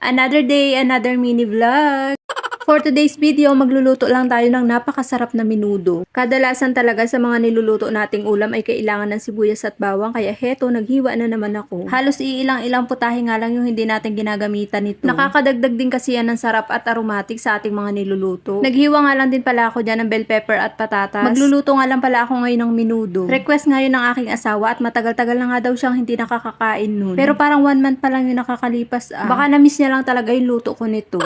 Another day, another mini vlog. For today's video, magluluto lang tayo ng napakasarap na menudo. Kadalasan talaga sa mga niluluto nating ulam ay kailangan ng sibuyas at bawang, kaya heto, naghiwa na naman ako. Halos iilang-ilang putahe nga lang yung hindi natin ginagamitan nito. Nakakadagdag din kasi yan ng sarap at aromatic sa ating mga niluluto. Naghiwa nga lang din pala ako dyan ng bell pepper at patatas. Magluluto nga lang pala ako ngayon ng menudo. Request ngayon ng aking asawa at matagal-tagal na nga daw siyang hindi nakakakain nun. Pero parang 1 month pa lang yung nakakalipas. Baka na-miss niya lang talaga yung luto ko nito.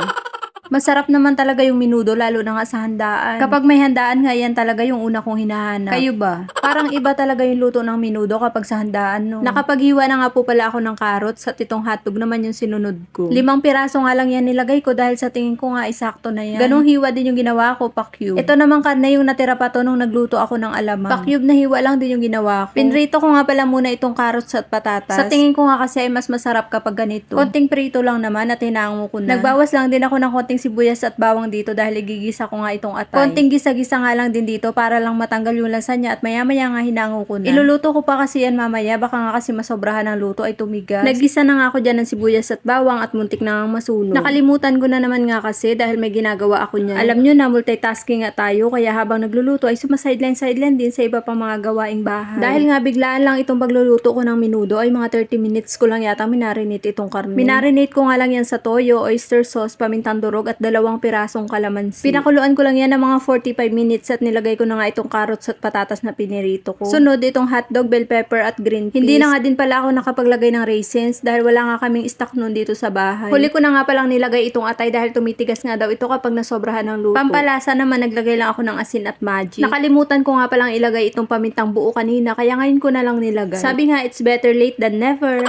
Masarap naman talaga yung menudo, lalo na nga sa handaan. Kapag may handaan nga, yan talaga yung una kong hinahanap. Kayo ba? Parang iba talaga yung luto ng menudo kapag sa handaan, no? Nakapaghiwa na nga po pala ako ng carrots at itong hotdog naman yung sinunod ko. 5 piraso nga lang yan nilagay ko dahil sa tingin ko nga isakto na yan. Ganong hiwa din yung ginawa ko, pa-cube. Ito naman karne yung natira pa to nung nagluto ako ng alamang. Pa-cube na hiwa lang din yung ginawa ko. Pinrito ko nga pala muna itong carrots at patatas. Sa tingin ko nga kasi ay mas masarap kapag ganito. Konting prito lang naman at hinango ko na. Nagbawas lang din ako ng konting sibuyas at bawang dito dahil igigisa ko nga itong atay. Konting gisa-gisa nga lang din dito para lang matanggal yung lasa niya at maya-maya nga hinango ko na. Iluluto ko pa kasi yan mamaya, baka nga kasi masobrahan ng luto ay tumigas. Naggisa na nga ako dyan ng sibuyas at bawang at muntik na nga masunog. Nakalimutan ko na naman nga kasi dahil may ginagawa ako niyan. Alam nyo na, multitasking nga tayo, kaya habang nagluluto ay sumasideline-sideline din sa iba pang mga gawaing bahay. Dahil nga biglaan lang itong pagluluto ko ng menudo ay mga 30 minutes ko lang yata minarinate itong karne. Minarinate ko nga lang yan sa toyo, oyster sauce, pamintang durog at 2 pirasong kalamansi. Pinakuluan ko lang yan ng mga 45 minutes at nilagay ko na nga itong carrots at patatas na pinirito ko. Sunod itong hotdog, bell pepper at green peas. Hindi na nga din pala ako nakapaglagay ng raisins dahil wala nga kaming stock nun dito sa bahay. Huli ko na nga palang nilagay itong atay dahil tumitigas nga daw ito kapag nasobrahan ng luto. Pampalasa naman, naglagay lang ako ng asin at magic. Nakalimutan ko nga palang ilagay itong pamintang buo kanina, kaya ngayon ko na lang nilagay. Sabi nga, it's better late than never.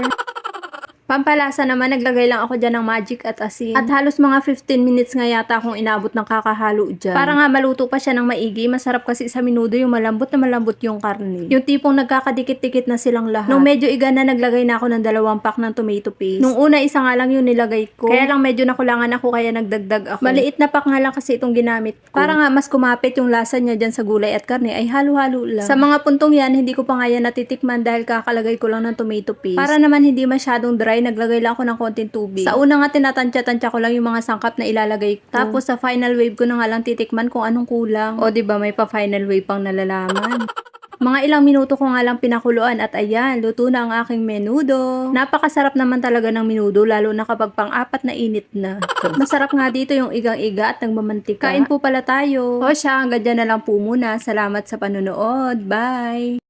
Pampalasa naman, naglagay lang ako dyan ng magic at asin. At halos mga 15 minutes nga yata akong inabot ng kakahalo dyan. Para nga maluto pa siya ng maigi. Masarap kasi sa menudo yung malambot na malambot yung karne. Yung tipong nagkakadikit-dikit na silang lahat. Nung medyo igana, naglagay na ako ng 2 pack ng tomato paste. Nung una, isa nga lang yung nilagay ko. Kaya lang medyo nakulangan ako, kaya nagdagdag ako. Maliit na pack nga lang kasi itong ginamit ko. Para nga mas kumapit yung lasa niya dyan sa gulay at karne, ay halo-halo lang. Sa mga puntong yan, hindi ko pa nga yan natitikman dahil kakalagay ko lang ng tomato paste. Para naman hindi masyadong dry, naglagay lang ako ng konting tubig. Sa una nga tinatansya-tansya ko lang yung mga sangkap na ilalagay ko. Tapos sa final wave ko na nga lang titikman kung anong kulang. O diba, may pa final wave pang nalalaman. Mga ilang minuto ko nga lang pinakuluan at ayan, luto na ang aking menudo. Napakasarap naman talaga ng menudo, lalo na kapag pang-4 na init na. Masarap nga dito yung igang-iga at nagmamantika. Kain po pala tayo. O siya, hanggang dyan na lang po muna. Salamat sa panonood. Bye!